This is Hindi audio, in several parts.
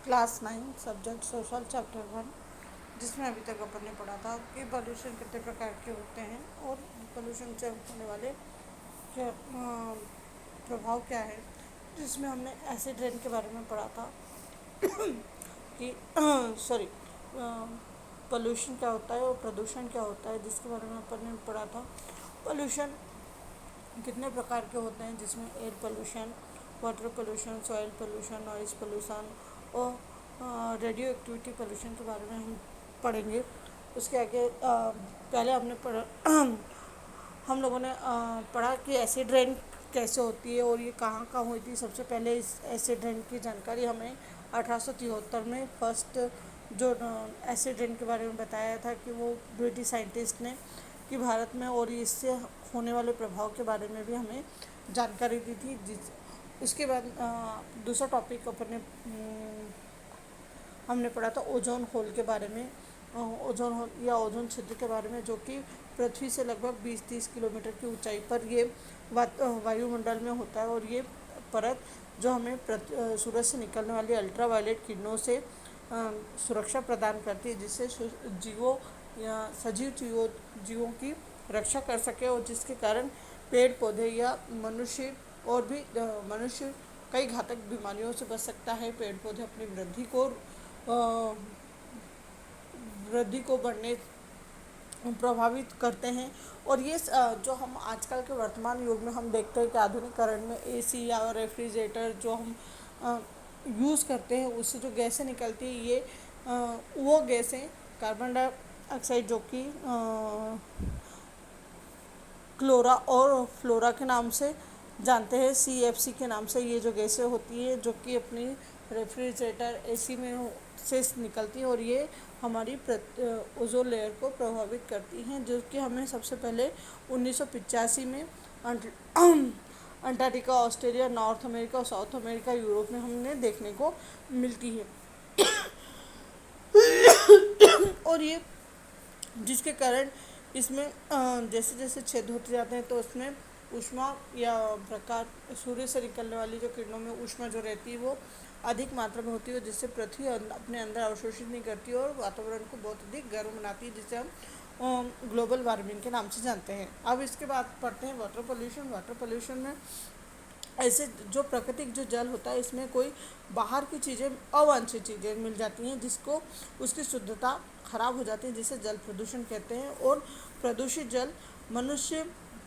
क्लास 9 सब्जेक्ट सोशल चैप्टर 1, जिसमें अभी तक अपन ने पढ़ा था कि पोल्यूशन कितने प्रकार के होते हैं और पोल्यूशन से होने वाले क्या प्रभाव क्या है। जिसमें हमने एसिड रेन के बारे में पढ़ा था कि सॉरी पोल्यूशन क्या होता है और प्रदूषण क्या होता है, जिसके बारे में अपन ने पढ़ा था। पोल्यूशन कितने प्रकार के होते हैं, जिसमें air pollution, water pollution, soil pollution, noise pollution और रेडियो एक्टिविटी पोल्यूशन के बारे में हम पढ़ेंगे। उसके आगे पहले हमने पढ़ा हम लोगों ने पढ़ा कि एसिड रेन कैसे होती है और ये कहाँ कहाँ हुई थी। सबसे पहले इस एसिड रेन की जानकारी हमें 1873 में फर्स्ट जो एसिड रेन के बारे में बताया था कि वो ब्रिटिश साइंटिस्ट ने कि भारत में, और इससे होने वाले प्रभाव के बारे में भी हमें जानकारी दी थी। जिस उसके बाद दूसरा टॉपिक अपने हमने पढ़ा था ओजोन होल के बारे में। ओजोन होल या ओजोन छिद्र के बारे में, जो कि पृथ्वी से लगभग 20-30 किलोमीटर की ऊंचाई पर ये वायुमंडल में होता है। और ये परत जो हमें सूरज से निकलने वाली अल्ट्रावायलेट किरणों से सुरक्षा प्रदान करती है, जिससे जीवों या सजीव जीवों की रक्षा कर सके, और जिसके कारण पेड़ पौधे या मनुष्य और भी मनुष्य कई घातक बीमारियों से बच सकता है। पेड़ पौधे अपनी वृद्धि को बढ़ने प्रभावित करते हैं। और ये जो हम आजकल के वर्तमान युग में हम देखते हैं कि आधुनिकरण में एसी या रेफ्रिजरेटर जो हम यूज़ करते हैं, उससे जो गैसें निकलती है, ये वो गैसें कार्बन डाइऑक्साइड जो कि क्लोरा और फ्लोरा के नाम से जानते हैं, CFC के नाम से, ये जो गैसें होती है जो कि अपनी रेफ्रिजरेटर एसी में से निकलती हैं, और ये हमारी ओजोन लेयर को प्रभावित करती हैं, जो कि हमें सबसे पहले 1985 में अंटार्कटिका, ऑस्ट्रेलिया, नॉर्थ अमेरिका और साउथ अमेरिका, यूरोप में हमने देखने को मिलती है। और ये जिसके कारण इसमें जैसे जैसे छेद होते जाते हैं, तो उसमें ऊष्मा या प्रकाश, सूर्य से निकलने वाली जो किरणों में ऊष्मा जो रहती है वो अधिक मात्रा में होती है, जिससे पृथ्वी अपने अंदर अवशोषित नहीं करती और वातावरण को बहुत अधिक गर्म बनाती है, जिसे हम ग्लोबल वार्मिंग के नाम से जानते हैं। अब इसके बाद पढ़ते हैं वाटर पोल्यूशन। वाटर पोल्यूशन में ऐसे जो प्राकृतिक जो जल होता है, इसमें कोई बाहर की चीज़ें, अवांछित चीज़ें मिल जाती हैं, जिसको उसकी शुद्धता खराब हो जाती है, जिसे जल प्रदूषण कहते हैं। और प्रदूषित जल मनुष्य,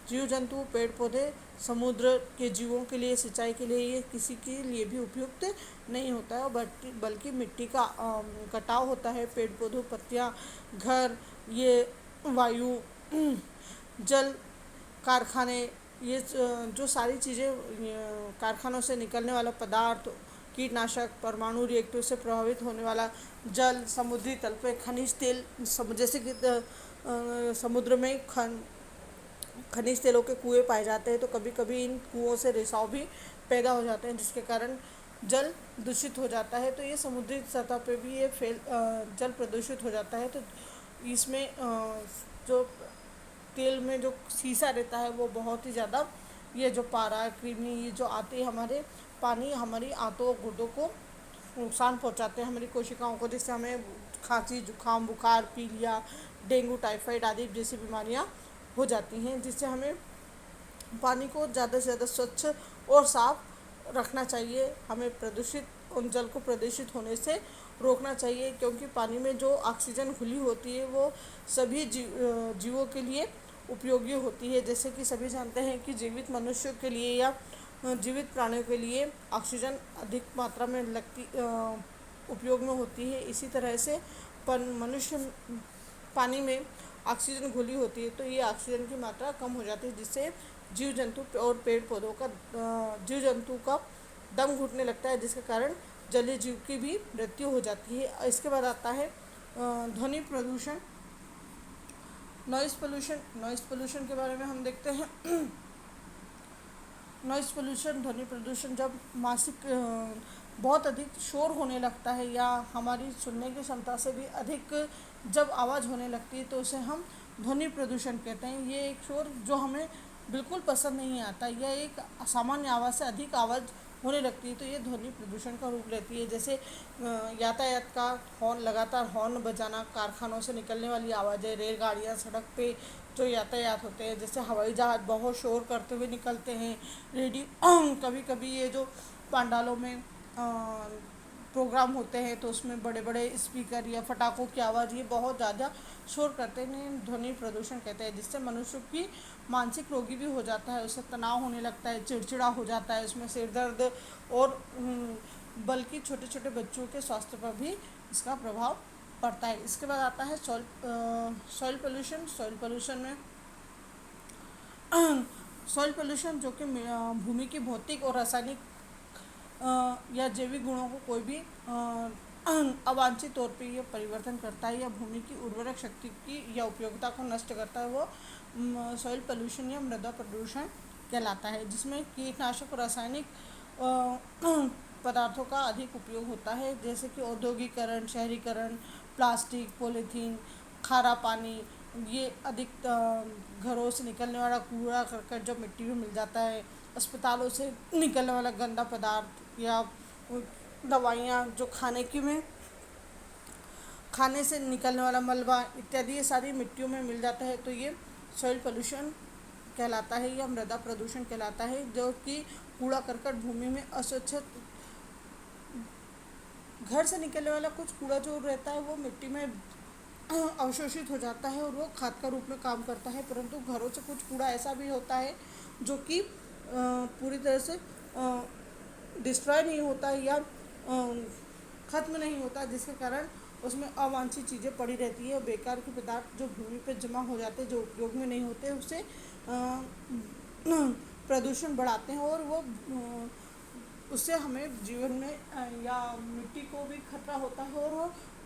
जीव जंतु, पेड़ पौधे, समुद्र के जीवों के लिए, सिंचाई के लिए, ये किसी के लिए भी उपयुक्त नहीं होता है, बल्कि मिट्टी का कटाव होता है। पेड़ पौधों, पत्तियाँ, घर, ये वायु, जल, कारखाने, ये जो सारी चीज़ें, कारखानों से निकलने वाला पदार्थ, कीटनाशक, परमाणु रिएक्टर से प्रभावित होने वाला जल, समुद्री तल पे खनिज तेल, जैसे कि समुद्र में खनिज तेलों के कुएं पाए जाते हैं, तो कभी कभी इन कुओं से रिसाव भी पैदा हो जाते हैं, जिसके कारण जल दूषित हो जाता है। तो ये समुद्री सतह पे भी ये जल प्रदूषित हो जाता है। तो इसमें जो तेल में जो सीसा रहता है वो बहुत ही ज़्यादा, ये जो पारा, कृमि, ये जो आते हैं हमारे पानी, हमारी आंतों और गुर्दों को नुकसान पहुंचाते हैं, हमारी कोशिकाओं को, जिससे हमें खांसी, जुकाम, बुखार, पीलिया, डेंगू, टाइफाइड आदि जैसी बीमारियां हो जाती हैं। जिससे हमें पानी को ज़्यादा से ज़्यादा स्वच्छ और साफ रखना चाहिए। हमें उन जल को प्रदूषित होने से रोकना चाहिए, क्योंकि पानी में जो ऑक्सीजन घुली होती है वो सभी जीवों के लिए उपयोगी होती है। जैसे कि सभी जानते हैं कि जीवित मनुष्यों के लिए या जीवित प्राणियों के लिए ऑक्सीजन अधिक मात्रा में उपयोग में होती है। इसी तरह से मनुष्य पानी में ऑक्सीजन घुली होती है, तो ये ऑक्सीजन की मात्रा कम हो जाती है, जिससे जीव जंतु और पेड़ पौधों का जीव जंतु का दम घुटने लगता है, जिसके कारण जलीय जीव की भी मृत्यु हो जाती है। इसके बाद आता है ध्वनि प्रदूषण, नॉइज़ पोल्यूशन। नॉइज़ पोल्यूशन के बारे में हम देखते हैं। नॉइज़ पोल्यूशन, ध्वनि प्रदूषण, जब मासिक बहुत अधिक शोर होने लगता है या हमारी सुनने की क्षमता से भी अधिक जब आवाज़ होने लगती है, तो उसे हम ध्वनि प्रदूषण कहते हैं। ये एक शोर जो हमें बिल्कुल पसंद नहीं आता, यह एक सामान्य आवाज़ से अधिक आवाज़ होने लगती है तो ये ध्वनि प्रदूषण का रूप लेती है। जैसे यातायात का हॉर्न, लगातार हॉर्न बजाना, कारखानों से निकलने वाली आवाज़ें, रेलगाड़ियाँ, सड़क पे जो यातायात होते हैं, जैसे हवाई जहाज़ बहुत शोर करते हुए निकलते हैं, रेडियो कभी कभी ये जो पंडालों में प्रोग्राम होते हैं तो उसमें बड़े बड़े स्पीकर या पटाखों की आवाज़ ये बहुत ज़्यादा शोर करते हैं, ध्वनि प्रदूषण कहते हैं, जिससे मनुष्य की मानसिक रोगी भी हो जाता है, उससे तनाव होने लगता है, चिड़चिड़ा हो जाता है, उसमें सिर दर्द और बल्कि छोटे छोटे बच्चों के स्वास्थ्य पर भी इसका प्रभाव पड़ता है। इसके बाद आता है सॉइल पोल्यूशन। सॉइल पोल्यूशन में सॉइल पोल्यूशन जो कि भूमि की भौतिक और रासायनिक या जैविक गुणों को कोई भी अवांछित तौर पे ये परिवर्तन करता है या भूमि की उर्वरक शक्ति की या उपयोगिता को नष्ट करता है, वो सॉइल पोल्यूशन या मृदा प्रदूषण कहलाता है, जिसमें कीटनाशक और रासायनिक पदार्थों का अधिक उपयोग होता है, जैसे कि औद्योगिकरण, शहरीकरण, प्लास्टिक, पॉलीथीन, खारा पानी, ये अधिक घरों से निकलने वाला कूड़ा करकट जो मिट्टी में मिल जाता है, अस्पतालों से निकलने वाला गंदा पदार्थ या दवाइयाँ जो खाने से निकलने वाला मलबा इत्यादि, ये सारी मिट्टियों में मिल जाता है तो ये सॉइल पोल्यूशन कहलाता है या मृदा प्रदूषण कहलाता है, जो कि कूड़ा करकट भूमि में अस्वच्छ, घर से निकलने वाला कुछ कूड़ा जो रहता है वो मिट्टी में अवशोषित हो जाता है और वो खाद का रूप में काम करता है, परंतु घरों से कुछ कूड़ा ऐसा भी होता है जो कि पूरी तरह से डिस्ट्रॉय नहीं होता या ख़त्म नहीं होता, जिसके कारण उसमें अवांछित चीज़ें पड़ी रहती है, बेकार के पदार्थ जो भूमि पर जमा हो जाते हैं, जो उपयोग में नहीं होते, उससे प्रदूषण बढ़ाते हैं और वो उससे हमें जीवन में या मिट्टी को भी खतरा होता है और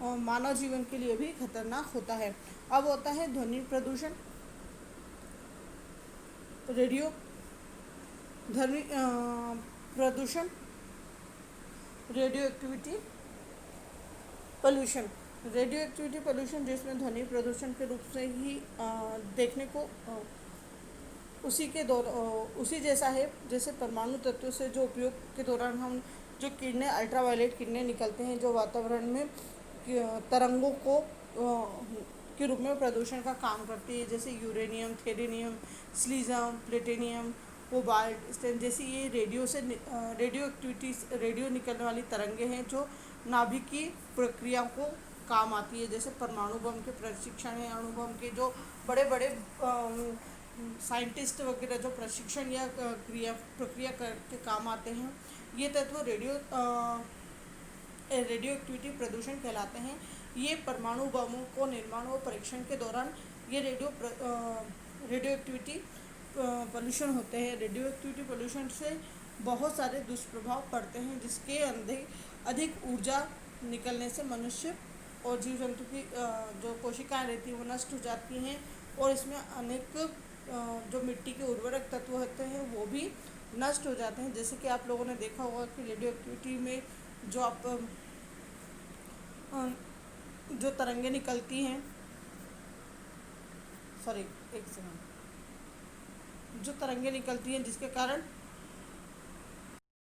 वो मानव जीवन के लिए भी खतरनाक होता है। अब होता है ध्वनि प्रदूषण। रेडियो ध्वनि प्रदूषण, radio activity pollution. Radio activity pollution जिसमें ध्वनि प्रदूषण के रूप से ही देखने को उसी जैसा है, जैसे परमाणु तत्वों से जो उपयोग के दौरान हम जो किरणें, अल्ट्रावायलेट किरणें निकलते हैं जो वातावरण में तरंगों को के रूप में प्रदूषण का काम करती है, जैसे यूरेनियम, थेरेनियम, स्लीजियम, प्लेटिनियम, कोबाल्ट, स्टेन जैसी ये रेडियो एक्टिविटी, रेडियो निकलने वाली तरंगे हैं जो नाभिकीय प्रक्रिया को काम आती है, जैसे परमाणु बम के प्रशिक्षण है, अणु बम के जो बड़े बड़े साइंटिस्ट वगैरह जो प्रशिक्षण या प्रक्रिया करके काम आते हैं, ये तत्व रेडियो एक्टिविटी प्रदूषण कहलाते हैं। ये परमाणु बमों को निर्माण और परीक्षण के दौरान ये रेडियो एक्टिविटी पोल्यूशन होते हैं। रेडियो एक्टिविटी पोल्यूशन से बहुत सारे दुष्प्रभाव पड़ते हैं, जिसके अधिक ऊर्जा निकलने से मनुष्य और जीव जंतु की जो कोशिकाएं रहती हैं वो नष्ट हो जाती हैं और इसमें अनेक जो मिट्टी के उर्वरक तत्व होते हैं वो भी नष्ट हो जाते हैं। जैसे कि आप लोगों ने देखा होगा कि रेडियो एक्टिविटी में जो जो तरंगे निकलती हैं, सॉरी एक सेकंड, जो तरंगे निकलती हैं जिसके कारण